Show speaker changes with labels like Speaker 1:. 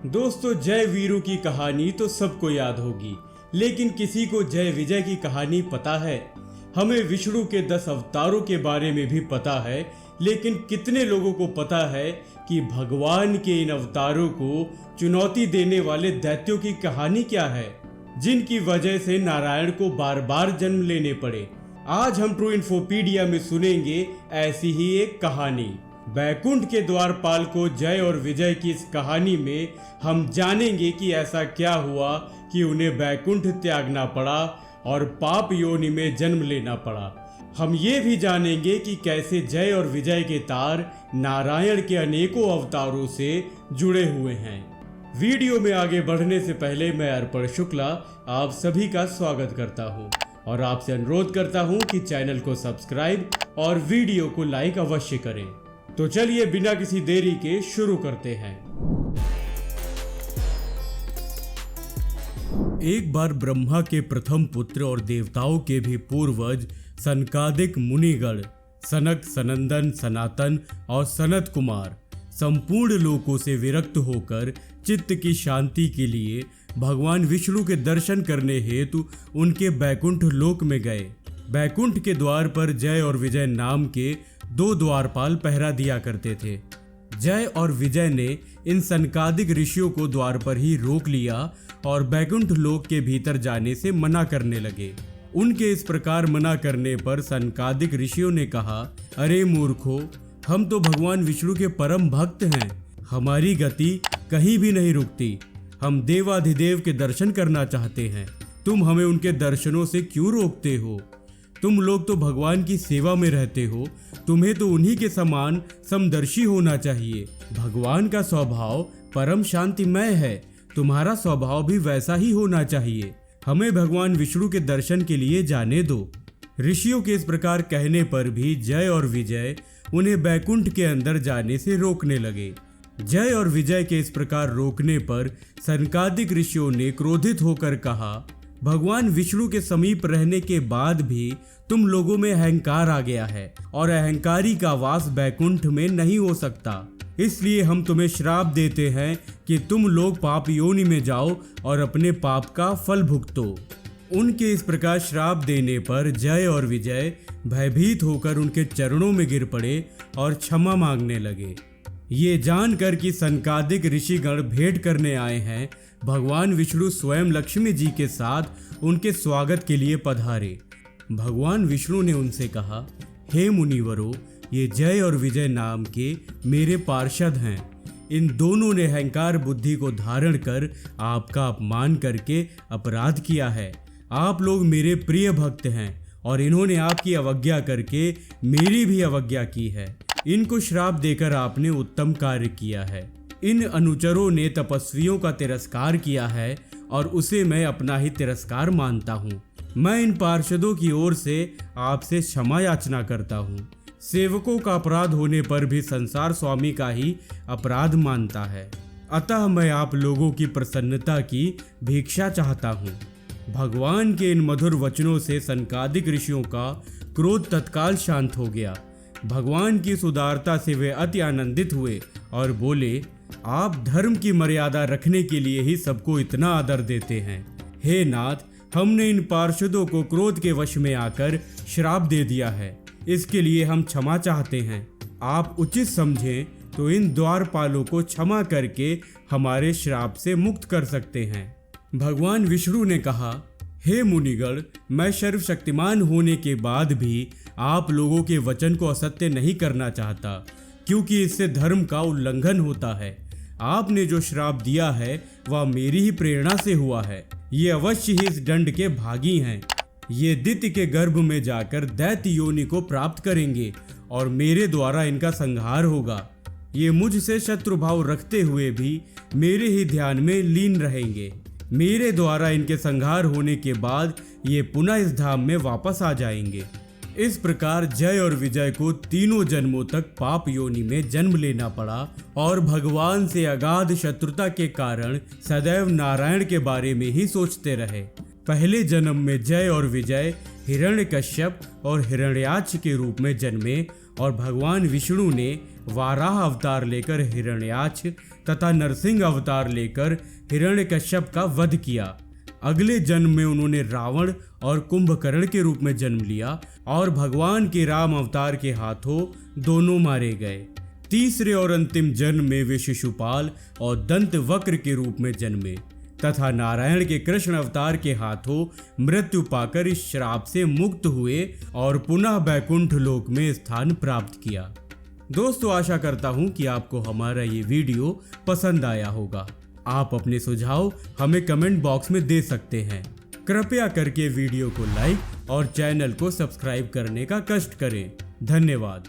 Speaker 1: दोस्तों, जय वीरू की कहानी तो सबको याद होगी, लेकिन किसी को जय विजय की कहानी पता है? हमें विष्णु के 10 अवतारों के बारे में भी पता है, लेकिन कितने लोगों को पता है कि भगवान के इन अवतारों को चुनौती देने वाले दैत्यों की कहानी क्या है, जिनकी वजह से नारायण को बार बार जन्म लेने पड़े। आज हम ट्रू इन्फोपीडिया में सुनेंगे ऐसी ही एक कहानी। बैकुंठ के द्वारपाल को जय और विजय की इस कहानी में हम जानेंगे कि ऐसा क्या हुआ कि उन्हें बैकुंठ त्यागना पड़ा और पाप योनि में जन्म लेना पड़ा। हम ये भी जानेंगे कि कैसे जय और विजय के तार नारायण के अनेकों अवतारों से जुड़े हुए हैं। वीडियो में आगे बढ़ने से पहले मैं अर्पण शुक्ला आप सभी का स्वागत करता हूं और आपसे अनुरोध करता हूं कि चैनल को सब्सक्राइब और वीडियो को लाइक अवश्य करें। तो चलिए बिना किसी देरी के शुरू करते हैं। एक बार ब्रह्मा के प्रथम पुत्र और देवताओं के भी पूर्वज सनकादिक मुनिगण सनक, सनंदन, सनातन और सनत कुमार संपूर्ण लोकों से विरक्त होकर चित्त की शांति के लिए भगवान विष्णु के दर्शन करने हेतु उनके बैकुंठ लोक में गए। बैकुंठ के द्वार पर जय और विजय नाम के 2 द्वारपाल पहरा दिया करते थे। जय और विजय ने इन सनकादिक ऋषियों को द्वार पर ही रोक लिया और बैकुंठ लोक के भीतर जाने से मना करने लगे। उनके इस प्रकार मना करने पर सनकादिक ऋषियों ने कहा, अरे मूर्खों, हम तो भगवान विष्णु के परम भक्त हैं, हमारी गति कहीं भी नहीं रुकती। हम देवाधिदेव के दर्शन करना चाहते हैं, तुम हमें उनके दर्शनों से क्यों रोकते हो? तुम लोग तो भगवान की सेवा में रहते हो, तुम्हें तो उन्हीं के समान समदर्शी होना चाहिए। भगवान का स्वभाव परम शांतिमय है, तुम्हारा स्वभाव भी वैसा ही होना चाहिए। हमें भगवान विष्णु के दर्शन के लिए जाने दो। ऋषियों के इस प्रकार कहने पर भी जय और विजय उन्हें बैकुंठ के अंदर जाने से रोकने लगे। जय और विजय के इस प्रकार रोकने पर सनकादिक ऋषियों ने क्रोधित होकर कहा, भगवान विष्णु के समीप रहने के बाद भी तुम लोगों में अहंकार आ गया है और अहंकारी का वास बैकुंठ में नहीं हो सकता। इसलिए हम तुम्हें श्राप देते हैं कि तुम लोग पाप योनि में जाओ और अपने पाप का फल भुगतो। उनके इस प्रकार श्राप देने पर जय और विजय भयभीत होकर उनके चरणों में गिर पड़े और क्षमा मांगने लगे। ये जानकर कि सनकादिक ऋषिगण भेंट करने आए हैं, भगवान विष्णु स्वयं लक्ष्मी जी के साथ उनके स्वागत के लिए पधारे। भगवान विष्णु ने उनसे कहा, हे मुनिवरों, ये जय और विजय नाम के मेरे पार्षद हैं। इन दोनों ने अहंकार बुद्धि को धारण कर आपका अपमान करके अपराध किया है। आप लोग मेरे प्रिय भक्त हैं और इन्होंने आपकी अवज्ञा करके मेरी भी अवज्ञा की है। इनको श्राप देकर आपने उत्तम कार्य किया है। इन अनुचरों ने तपस्वियों का तिरस्कार किया है और उसे मैं अपना ही तिरस्कार मानता हूँ। मैं इन पार्षदों की ओर से आपसे क्षमा याचना करता हूँ। सेवकों का अपराध होने पर भी संसार स्वामी का ही अपराध मानता है, अतः मैं आप लोगों की प्रसन्नता की भिक्षा चाहता हूँ। भगवान के इन मधुर वचनों से सनकादिक ऋषियों का क्रोध तत्काल शांत हो गया। भगवान की उदारता से वे अति आनंदित हुए और बोले, आप धर्म की मर्यादा रखने के लिए ही सबको इतना आदर देते हैं। हे नाथ, हमने इन पार्षदों को क्रोध के वश में आकर श्राप दे दिया है, इसके लिए हम क्षमा चाहते हैं। आप उचित समझें तो इन द्वारपालों को क्षमा करके हमारे श्राप से मुक्त कर सकते हैं। भगवान विष्णु ने कहा, हे मुनिगण, मैं सर्वशक्तिमान होने के बाद भी आप लोगों के वचन को असत्य नहीं करना चाहता, क्योंकि इससे धर्म का उल्लंघन होता है। आपने जो श्राप दिया है वह मेरी ही प्रेरणा से हुआ है। ये अवश्य ही इस दंड के भागी हैं। ये दित्य के गर्भ में जाकर दैत्य योनि को प्राप्त करेंगे और मेरे द्वारा इनका संहार होगा। ये मुझसे शत्रु भाव रखते हुए भी मेरे ही ध्यान में लीन रहेंगे। मेरे द्वारा इनके संहार होने के बाद ये पुनः इस धाम में वापस आ जाएंगे। इस प्रकार जय और विजय को तीनों जन्मों तक पाप योनि में जन्म लेना पड़ा और भगवान से अगाध शत्रुता के कारण सदैव नारायण के बारे में ही सोचते रहे। पहले जन्म में जय और विजय हिरण्यकश्यप और हिरण्याक्ष के रूप में जन्मे और भगवान विष्णु ने वाराह अवतार लेकर हिरण्याक्ष तथा नरसिंह अवतार लेकर हिरण्यकश्यप का वध किया। अगले जन्म में उन्होंने रावण और कुंभकर्ण के रूप में जन्म लिया और भगवान के राम अवतार के हाथों दोनों मारे गए। तीसरे और अंतिम जन्म में वे शिशुपाल और दंत वक्र के रूप में जन्मे तथा नारायण के कृष्ण अवतार के हाथों मृत्यु पाकर इस श्राप से मुक्त हुए और पुनः बैकुंठ लोक में स्थान प्राप्त किया। दोस्तों, आशा करता हूं कि आपको हमारा ये वीडियो पसंद आया होगा। आप अपने सुझाव हमें कमेंट बॉक्स में दे सकते हैं। कृपया करके वीडियो को लाइक और चैनल को सब्सक्राइब करने का कष्ट करें। धन्यवाद।